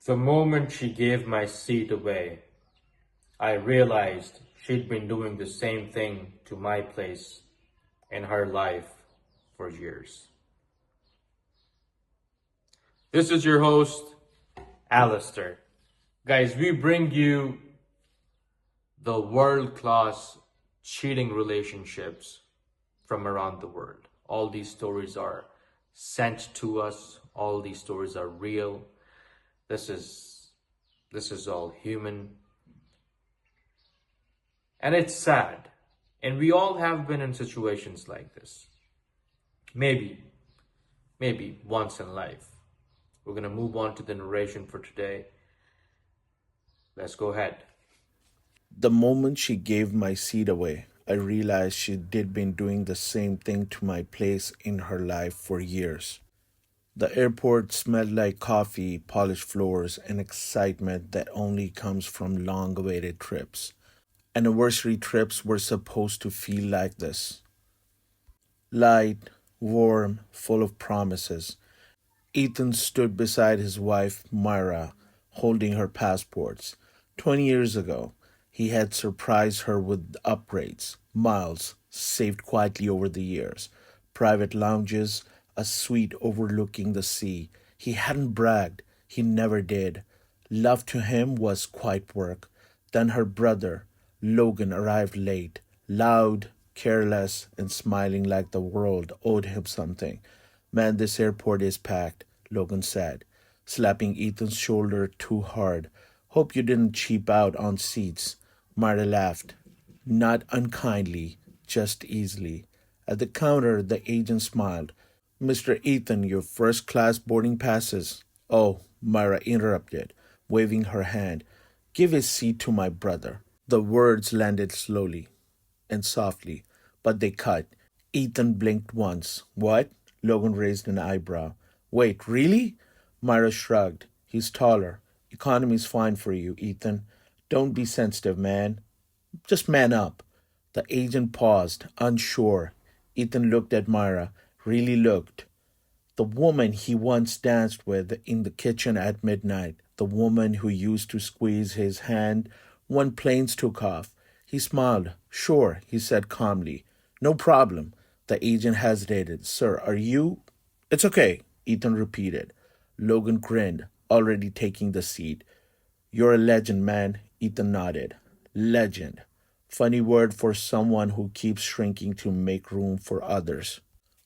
The moment she gave my seat away, I realized she'd been doing the same thing to my place in her life for years. This is your host, Alistair. Guys, we bring you the world-class cheating relationships from around the world. All these stories are sent to us. All these stories are real. This is all human. And it's sad. And we all have been in situations like this. Maybe once in life. We're going to move on to the narration for today. Let's go ahead. The moment she gave my seat away, I realized she'd been doing the same thing to my place in her life for years. The airport smelled like coffee, polished floors, and excitement that only comes from long awaited trips. Anniversary trips were supposed to feel like this: light, warm, full of promises. Ethan stood beside his wife, Myra, holding her passports. 20 years ago, he had surprised her with upgrades, miles saved quietly over the years, private lounges, a suite overlooking the sea. He hadn't bragged, he never did. Love to him was quiet work. Then her brother, Logan, arrived late, loud, careless, and smiling like the world owed him something. Man, this airport is packed, Logan said, slapping Ethan's shoulder too hard. Hope you didn't cheap out on seats. Myra laughed, not unkindly, just easily. At the counter, the agent smiled. Mr. Ethan, your first class boarding passes. Oh, Myra interrupted, waving her hand. Give his seat to my brother. The words landed slowly and softly, but they cut. Ethan blinked once. What? Logan raised an eyebrow. Wait, really? Myra shrugged. He's taller. Economy's fine for you, Ethan. Don't be sensitive, man. Just man up. The agent paused, unsure. Ethan looked at Myra, really looked. The woman he once danced with in the kitchen at midnight, the woman who used to squeeze his hand when planes took off. He smiled. Sure, he said calmly. No problem. The agent hesitated. Sir, are you? It's okay, Ethan repeated. Logan grinned, already taking the seat. You're a legend, man, Ethan nodded. Legend. Funny word for someone who keeps shrinking to make room for others.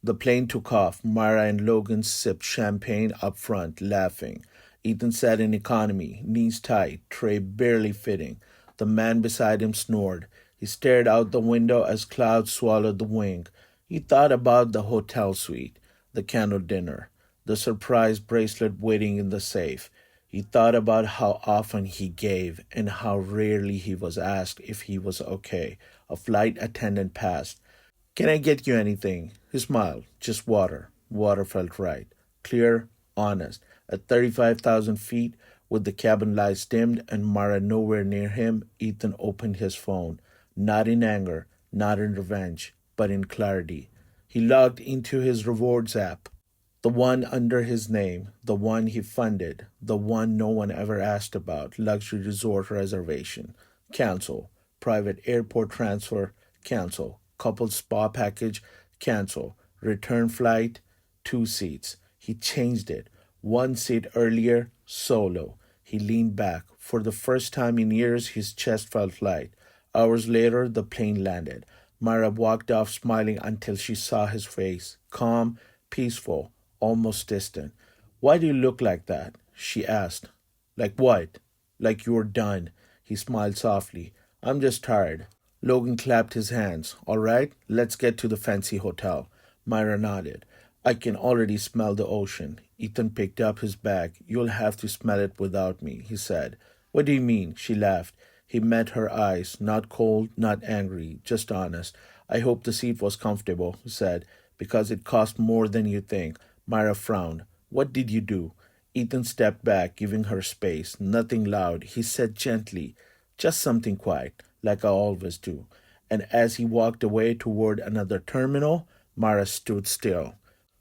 The plane took off. Myra and Logan sipped champagne up front, laughing. Ethan sat in economy, knees tight, tray barely fitting. The man beside him snored. He stared out the window as clouds swallowed the wing. He thought about the hotel suite, the candle dinner, the surprise bracelet waiting in the safe. He thought about how often he gave and how rarely he was asked if he was okay. A flight attendant passed. Can I get you anything? He smiled. Just water. Water felt right. Clear, honest. At 35,000 feet, with the cabin lights dimmed and Mara nowhere near him, Ethan opened his phone. Not in anger, not in revenge, but in clarity. He logged into his rewards app. The one under his name, the one he funded, the one no one ever asked about, luxury resort reservation. Cancel. Private airport transfer. Cancel. Couple spa package. Cancel. Return flight. 2 seats. He changed it. 1 seat earlier. Solo. He leaned back. For the first time in years, his chest felt light. Hours later, the plane landed. Myra walked off smiling until she saw his face. Calm, peaceful, almost distant. Why do you look like that? She asked. Like what? Like you're done. He smiled softly. I'm just tired. Logan clapped his hands. All right, let's get to the fancy hotel. Myra nodded. I can already smell the ocean. Ethan picked up his bag. You'll have to smell it without me, he said. What do you mean? She laughed. He met her eyes, not cold, not angry, just honest. I hope the seat was comfortable, he said, because it cost more than you think. Myra frowned. What did you do? Ethan stepped back, giving her space. Nothing loud. He said gently, just something quiet, like I always do. And as he walked away toward another terminal, Myra stood still,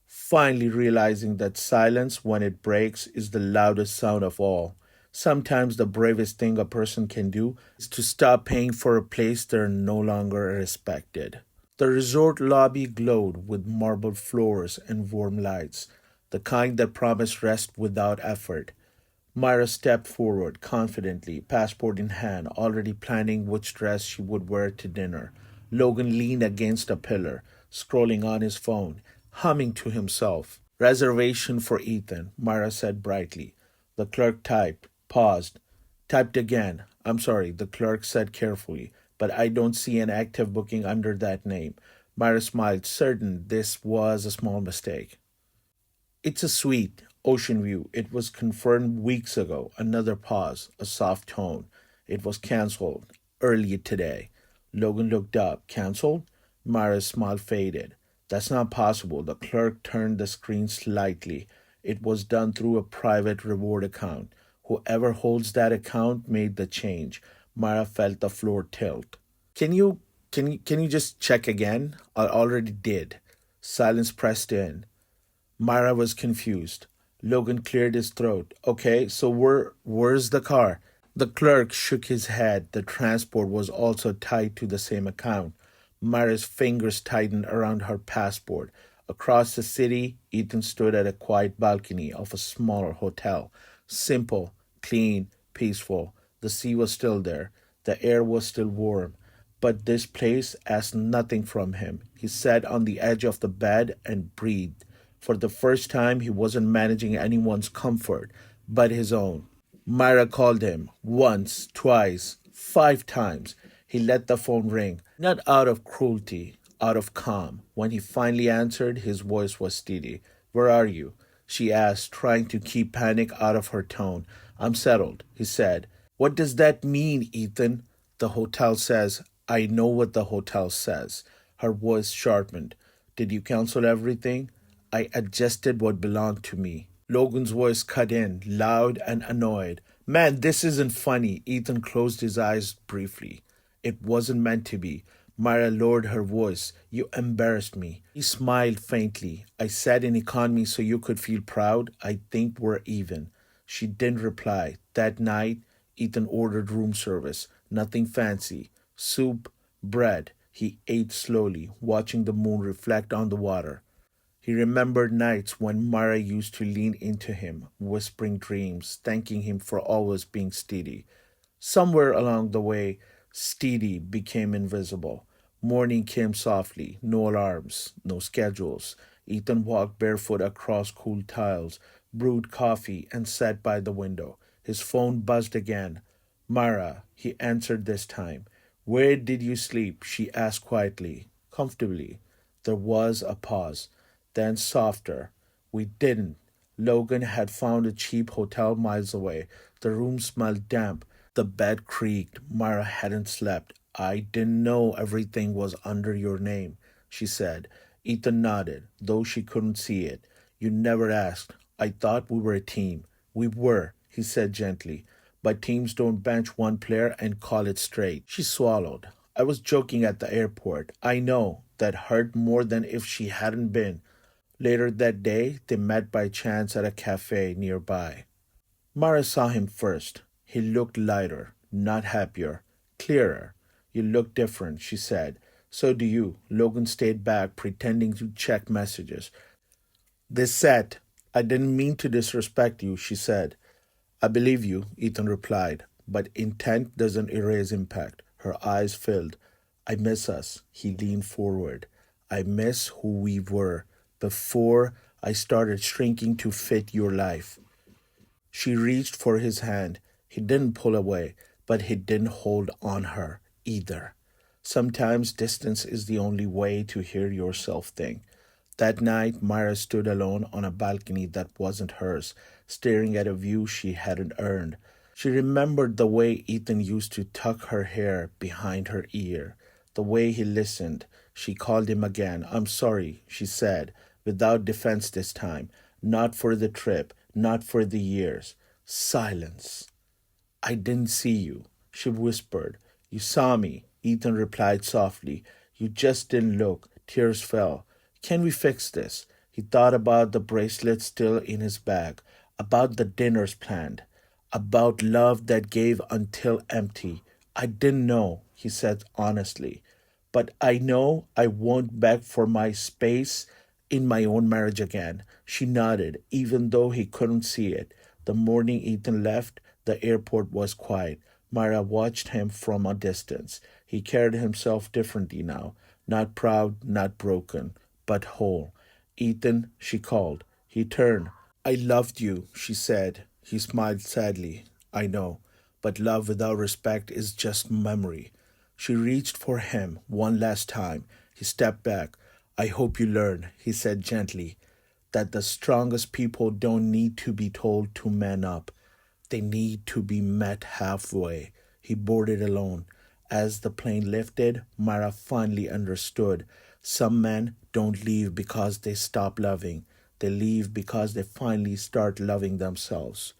finally realizing that silence, when it breaks, is the loudest sound of all. Sometimes the bravest thing a person can do is to stop paying for a place they're no longer respected. The resort lobby glowed with marble floors and warm lights, the kind that promise rest without effort. Myra stepped forward confidently, passport in hand, already planning which dress she would wear to dinner. Logan leaned against a pillar, scrolling on his phone, humming to himself. Reservation for Ethan, Myra said brightly. The clerk typed, paused, typed again. I'm sorry, the clerk said carefully, but I don't see an active booking under that name. Myra smiled, certain this was a small mistake. It's a suite, ocean view. It was confirmed weeks ago. Another pause, a soft tone. It was cancelled earlier today. Logan looked up. Cancelled? Myra's smile faded. That's not possible. The clerk turned the screen slightly. It was done through a private reward account. Whoever holds that account made the change. Myra felt the floor tilt. Can you just check again? I already did. Silence pressed in. Myra was confused. Logan cleared his throat. Okay, so where's the car? The clerk shook his head. The transport was also tied to the same account. Myra's fingers tightened around her passport. Across the city, Ethan stood at a quiet balcony of a smaller hotel. Simple, clean, peaceful. The sea was still there. The air was still warm. But this place asked nothing from him. He sat on the edge of the bed and breathed. For the first time, he wasn't managing anyone's comfort, but his own. Myra called him once, twice, 5 times. He let the phone ring, not out of cruelty, out of calm. When he finally answered, his voice was steady. Where are you? She asked, trying to keep panic out of her tone. I'm settled, he said. What does that mean, Ethan? The hotel says. I know what the hotel says. Her voice sharpened. Did you cancel everything? I adjusted what belonged to me. Logan's voice cut in, loud and annoyed. Man, this isn't funny. Ethan closed his eyes briefly. It wasn't meant to be. Myra lowered her voice. You embarrassed me. He smiled faintly. I said in economy so you could feel proud. I think we're even. She didn't reply. That night, Ethan ordered room service. Nothing fancy. Soup, bread. He ate slowly, watching the moon reflect on the water. He remembered nights when Myra used to lean into him, whispering dreams, thanking him for always being steady. Somewhere along the way, steady became invisible. Morning came softly, no alarms, no schedules. Ethan walked barefoot across cool tiles, brewed coffee, and sat by the window. His phone buzzed again. Myra, he answered this time. Where did you sleep? She asked quietly, comfortably. There was a pause, then softer. We didn't. Logan had found a cheap hotel miles away. The room smelled damp. The bed creaked. Myra hadn't slept. I didn't know everything was under your name, she said. Ethan nodded, though she couldn't see it. You never asked. I thought we were a team. We were, he said gently. But teams don't bench one player and call it straight. She swallowed. I was joking at the airport. I know. That hurt more than if she hadn't been. Later that day, they met by chance at a cafe nearby. Mara saw him first. He looked lighter, not happier, clearer. You look different, she said. So do you. Logan stayed back, pretending to check messages. They sat. I didn't mean to disrespect you, she said. I believe you, Ethan replied, but intent doesn't erase impact. Her eyes filled. I miss us. He leaned forward. I miss who we were before I started shrinking to fit your life. She reached for his hand. He didn't pull away, but he didn't hold on her either. Sometimes distance is the only way to hear yourself think. That night, Myra stood alone on a balcony that wasn't hers, staring at a view she hadn't earned. She remembered the way Ethan used to tuck her hair behind her ear, the way he listened. She called him again. I'm sorry, she said, without defense this time. Not for the trip, not for the years. Silence. I didn't see you, she whispered. You saw me, Ethan replied softly. You just didn't look. Tears fell. Can we fix this? He thought about the bracelet still in his bag, about the dinners planned. about love that gave until empty. I didn't know, he said honestly. But I know I won't beg for my space in my own marriage again. She nodded, even though he couldn't see it. The morning Ethan left, the airport was quiet. Myra watched him from a distance. He carried himself differently now. Not proud, not broken, but whole. Ethan, she called. He turned. I loved you, she said. He smiled sadly. I know, but love without respect is just memory. She reached for him one last time. He stepped back. I hope you learn, he said gently, that the strongest people don't need to be told to man up. They need to be met halfway. He boarded alone. As the plane lifted, Mara finally understood. Some men don't leave because they stop loving. They leave because they finally start loving themselves.